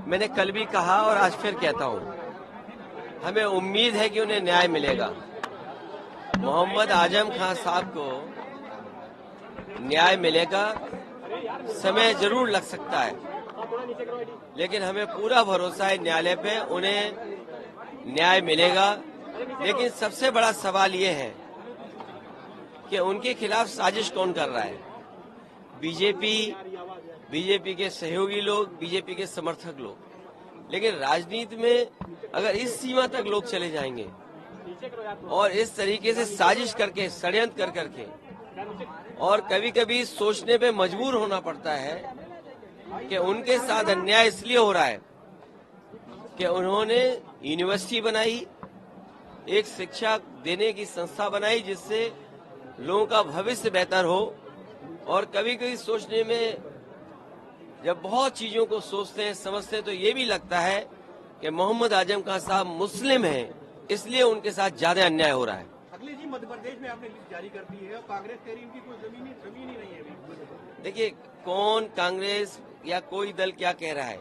मैंने कल भी कहा और आज फिर कहता हूं, हमें उम्मीद है कि उन्हें न्याय मिलेगा। मोहम्मद आजम खान साहब को न्याय मिलेगा, समय जरूर लग सकता है, लेकिन हमें पूरा भरोसा है न्यायालय पे, उन्हें न्याय मिलेगा। लेकिन सबसे बड़ा सवाल ये है कि उनके खिलाफ साजिश कौन कर रहा है? बीजेपी के सहयोगी लोग, बीजेपी के समर्थक लोग। लेकिन राजनीति में अगर इस सीमा तक लोग चले जाएंगे और इस तरीके से साजिश करके, षड्यंत्र कर करके, और कभी कभी सोचने पे मजबूर होना पड़ता है कि उनके साथ अन्याय इसलिए हो रहा है कि उन्होंने यूनिवर्सिटी बनाई, एक शिक्षा देने की संस्था बनाई जिससे लोगों का भविष्य बेहतर हो। और कभी कभी सोचने में जब बहुत चीजों को सोचते हैं, समझते हैं, तो ये भी लगता है कि मोहम्मद आजम खान साहब मुस्लिम हैं, इसलिए उनके साथ ज्यादा अन्याय हो रहा है। अखिलेश जी, मध्य प्रदेश में आपने लिस्ट जारी कर दी है और कांग्रेस कह रही है उनकी कोई जमीन ही नहीं है अभी। देखिए, कौन कांग्रेस या कोई दल क्या कह रहा है?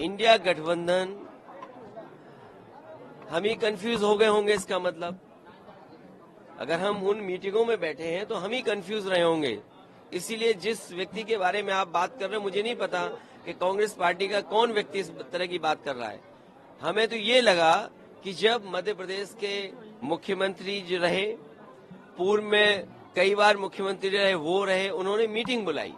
इंडिया गठबंधन, हम ही कंफ्यूज हो गए होंगे, इसका मतलब अगर हम उन मीटिंगों में बैठे हैं तो हम ही कंफ्यूज रहे होंगे। इसीलिए जिस व्यक्ति के बारे में आप बात कर रहे हैं, मुझे नहीं पता कि कांग्रेस पार्टी का कौन व्यक्ति इस तरह की बात कर रहा है। हमें तो ये लगा कि जब मध्य प्रदेश के मुख्यमंत्री जो रहे, पूर्व में कई बार मुख्यमंत्री रहे, वो रहे, उन्होंने मीटिंग बुलाई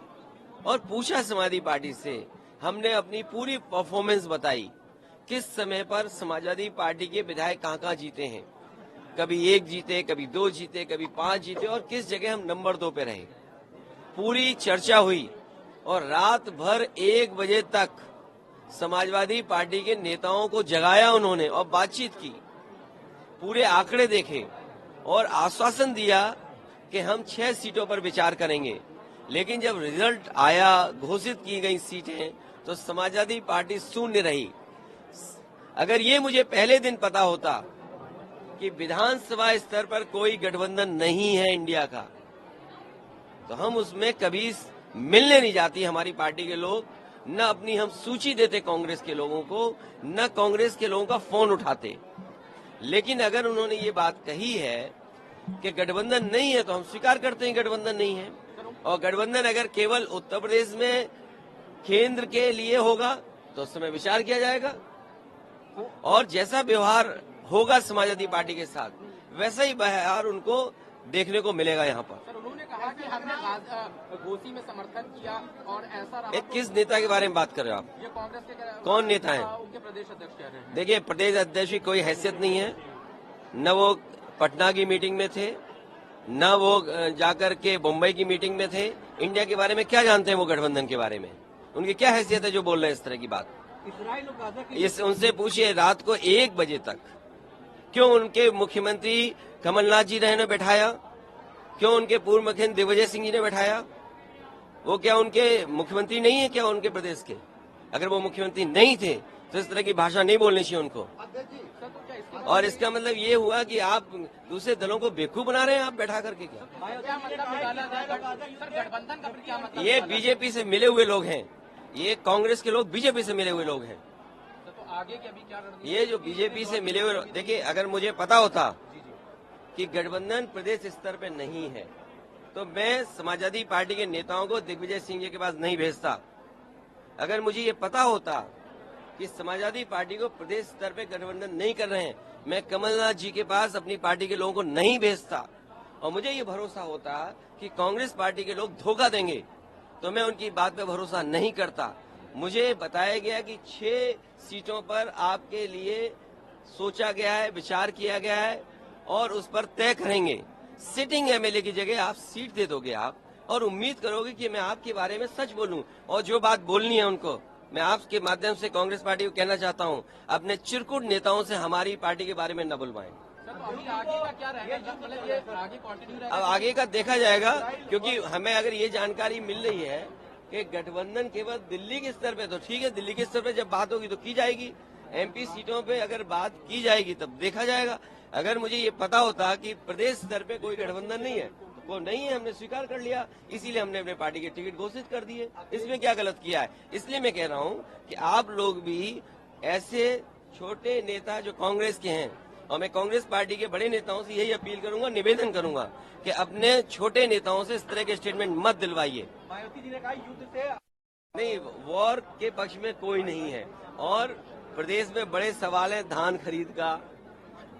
और पूछा समाजवादी पार्टी से, हमने अपनी पूरी परफॉर्मेंस बताई, किस समय पर समाजवादी पार्टी के विधायक कहां कहां जीते हैं, कभी 1 जीते, कभी 2 जीते, कभी 5 जीते, और किस जगह हम नंबर 2 पे रहे। पूरी चर्चा हुई और रात भर 1 बजे तक समाजवादी पार्टी के नेताओं को जगाया उन्होंने और बातचीत की, पूरे आंकड़े देखे और आश्वासन दिया कि हम 6 सीटों पर विचार करेंगे। लेकिन जब रिजल्ट आया, घोषित की गई सीटें, तो समाजवादी पार्टी शून्य रही। अगर ये मुझे पहले दिन पता होता कि विधानसभा स्तर पर कोई गठबंधन नहीं है इंडिया का, तो हम उसमें कभी मिलने नहीं जाती हमारी पार्टी के लोग, न अपनी हम सूची देते कांग्रेस के लोगों को, न कांग्रेस के लोगों का फोन उठाते। लेकिन अगर उन्होंने ये बात कही है कि गठबंधन नहीं है, तो हम स्वीकार करते हैं गठबंधन नहीं है। और गठबंधन अगर केवल उत्तर प्रदेश में केंद्र के लिए होगा तो उस समय विचार किया जाएगा, और जैसा व्यवहार होगा समाजवादी पार्टी के साथ, वैसा ही व्यवहार उनको देखने को मिलेगा यहाँ पर। सर, उन्होंने कहा कि हमने घोषी में समर्थन किया और ऐसा रहा। किस नेता के बारे में बात कर रहे हो आप? ये कांग्रेस के कौन नेता है? उनके प्रदेश अध्यक्ष कह रहे हैं। देखिए, प्रदेश अध्यक्ष की कोई हैसियत नहीं है, न वो पटना की मीटिंग में थे, न वो जाकर के मुंबई की मीटिंग में थे। इंडिया के बारे में क्या जानते हैं वो? गठबंधन के बारे में उनकी क्या हैसियत है जो बोल रहे हैं इस तरह की बात? इजराइल और गाजा के उनसे पूछिए, रात को 1 बजे तक क्यों उनके मुख्यमंत्री कमलनाथ जी ने बैठाया, क्यों उनके पूर्व मुख्यमंत्री दिग्विजय सिंह जी ने बैठाया? वो क्या उनके मुख्यमंत्री नहीं है क्या उनके प्रदेश के? अगर वो मुख्यमंत्री नहीं थे तो इस तरह की भाषा नहीं बोलनी चाहिए उनको। और इसका मतलब ये हुआ कि आप दूसरे दलों को बेवकूफ बना रहे हैं आप बैठा करके। क्या मतलब? ये बीजेपी से मिले हुए लोग हैं, ये कांग्रेस के लोग बीजेपी से मिले हुए लोग हैं। तो आगे की अभी क्या रणनीति? ये जो बीजेपी से मिले हुए, देखिए, अगर मुझे पता होता कि गठबंधन प्रदेश स्तर पे नहीं है तो मैं समाजवादी पार्टी के नेताओं को दिग्विजय सिंह जी के पास नहीं भेजता। अगर मुझे ये पता होता कि समाजवादी पार्टी को प्रदेश स्तर पे गठबंधन नहीं कर रहे हैं, मैं कमलनाथ जी के पास अपनी पार्टी के लोगों को नहीं भेजता। और मुझे ये भरोसा होता कि कांग्रेस पार्टी के लोग धोखा देंगे तो मैं उनकी बात पे भरोसा नहीं करता। मुझे बताया गया कि 6 सीटों पर आपके लिए सोचा गया है, विचार किया गया है और उस पर तय करेंगे। सिटिंग एमएलए की जगह आप सीट दे दोगे आप, और उम्मीद करोगे कि मैं आपके बारे में सच बोलूं, और जो बात बोलनी है उनको मैं आपके माध्यम से कांग्रेस पार्टी को कहना चाहता हूं, अपने चिरकुट नेताओं से हमारी पार्टी के बारे में न बुलवाएं। अभी आगे का क्या रहेगा? मतलब ये आगे कंटिन्यू रहेगा? अब आगे का देखा जाएगा, क्योंकि हमें अगर ये जानकारी मिल रही है कि गठबंधन केवल दिल्ली के स्तर पे, तो ठीक है, दिल्ली के स्तर पे जब बात होगी तो की जाएगी। एमपी सीटों पे अगर बात की जाएगी तब देखा जाएगा। अगर मुझे ये पता होता कि प्रदेश स्तर पे कोई गठबंधन नहीं है तो को नहीं है, हमने स्वीकार कर लिया, इसीलिए हमने अपने पार्टी के टिकट घोषित कर दिए। इसमें क्या गलत किया है? इसलिए मैं कह रहा हूँ कि आप लोग भी ऐसे छोटे नेता जो कांग्रेस के हैं, और मैं कांग्रेस पार्टी के बड़े नेताओं से यही अपील करूंगा, निवेदन करूंगा कि अपने छोटे नेताओं से इस तरह के स्टेटमेंट मत दिलवाइए। मायावती जी ने कहा युद्ध से नहीं, वॉर के पक्ष में कोई नहीं है, और प्रदेश में बड़े सवाल है धान खरीद का।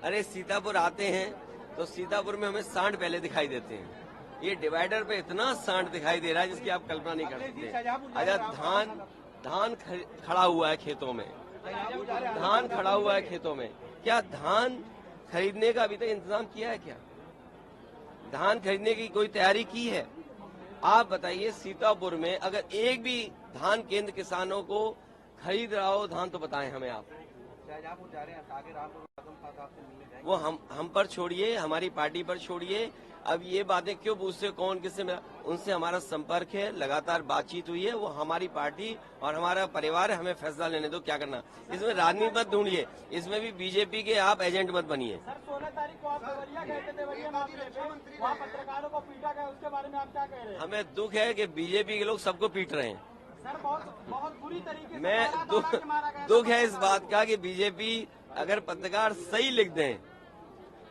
अरे सीतापुर आते हैं तो सीतापुर में हमें सांड पहले दिखाई देते हैं, ये डिवाइडर पे इतना सांड दिखाई दे रहा है जिसकी आप कल्पना नहीं कर सकते। अच्छा, धान खड़ा हुआ है खेतों में, धान खड़ा हुआ है खेतों में, क्या धान खरीदने का अभी तक इंतजाम किया है? क्या धान खरीदने की कोई तैयारी की है? आप बताइए, सीतापुर में अगर एक भी धान केंद्र किसानों को खरीद रहा हो धान, तो बताएं हमें आप। शाहजहांपुर जा रहे हैं, आगे रामपुर आजम खान साहब से मिलने जाएंगे। वो हम पर छोड़िए, हमारी पार्टी पर छोड़िए। अब ये बातें क्यों पूछते, कौन किससे मिला? उनसे हमारा संपर्क है, लगातार बातचीत हुई है। वो हमारी पार्टी और हमारा परिवार है, हमें फैसला लेने दो क्या करना। इसमें राजनीति मत ढूंढिए, इसमें भी बीजेपी के आप एजेंट मत बनिए। सर 16 तारीख को आप देवरिया गए थे, देवरिया मामले पे वहाँ पत्रकारों को पीटा गया, उसके बारे में आप क्या कह रहे हैं? हमें दुख है कि बीजेपी के लोग सबको पीट रहे हैं। सर बहुत बुरी तरीके से मैं मारा गया। दुख है इस बात का कि बीजेपी अगर पत्रकार सही लिख दें,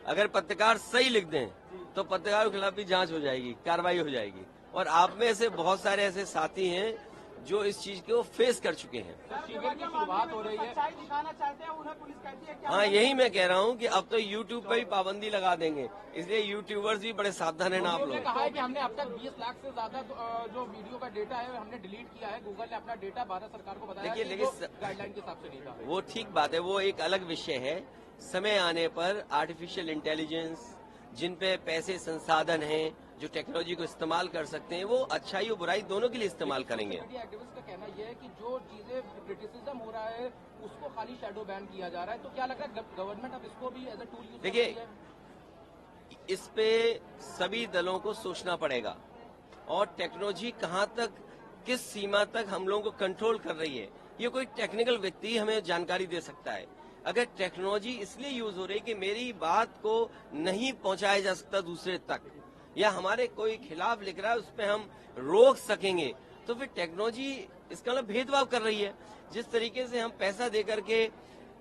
अगर पत्रकार सही लिख दें तो पत्रकारों के खिलाफ भी जांच हो जाएगी, कार्रवाई हो जाएगी। और आप में से बहुत सारे ऐसे साथी हैं जो इस चीज को फेस कर चुके हैं। शिविर की शुरुआत हो रही है, सच्चाई दिखाना चाहते हैं, उन्हें पुलिस कहती है क्या? हाँ, यही मैं कह रहा हूँ कि अब तो यूट्यूब पर भी पाबंदी लगा देंगे, इसलिए यूट्यूबर्स भी बड़े सावधान है ना आप उन्होंने लोग। कहा है कि हमने अब तक 20 लाख से ज्यादा जो वीडियो का डेटा है हमने डिलीट किया है। गूगल ने अपना डेटा भारत सरकार को बताया देखिए, कि लेकिन वो गाइडलाइन के हिसाब से नहीं था। वो ठीक बात है, वो एक अलग विषय है। समय आने पर आर्टिफिशियल इंटेलिजेंस, जिन पे पैसे संसाधन हैं, जो टेक्नोलॉजी को इस्तेमाल कर सकते हैं, वो अच्छाई और बुराई दोनों के लिए इस्तेमाल करेंगे। एक्टिविस्ट का कहना यह है कि जो चीजें क्रिटिसिज्म हो रहा है उसको खाली शैडो बैन किया जा रहा है, तो क्या लग रहा है गवर्नमेंट अब इसको भी एज अ टूल यूज कर रही है? देखिए, इस पे सभी दलों को सोचना पड़ेगा, और टेक्नोलॉजी कहाँ तक, किस सीमा तक हम लोगों को कंट्रोल कर रही है, ये कोई टेक्निकल व्यक्ति हमें जानकारी दे सकता है। अगर टेक्नोलॉजी इसलिए यूज हो रही है कि मेरी बात को नहीं पहुंचाया जा सकता दूसरे तक, या हमारे कोई खिलाफ लिख रहा है उस पर हम रोक सकेंगे, तो फिर टेक्नोलॉजी इसका मतलब भेदभाव कर रही है। जिस तरीके से हम पैसा दे करके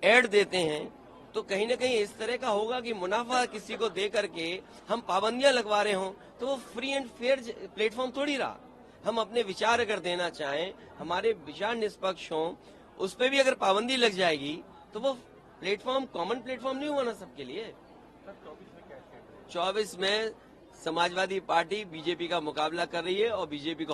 ऐड देते हैं, तो कहीं ना कहीं इस तरह का होगा कि मुनाफा किसी को दे करके हम पाबंदियां लगवा रहे हों, तो वो फ्री एंड फेयर प्लेटफॉर्म थोड़ी रहा। हम अपने विचार अगर देना चाहें, हमारे विचार निष्पक्ष हों, उस पर भी अगर पाबंदी लग जाएगी तो वो प्लेटफॉर्म कॉमन प्लेटफॉर्म नहीं हुआ ना सबके लिए। 24 में समाजवादी पार्टी बीजेपी का मुकाबला कर रही है, और बीजेपी को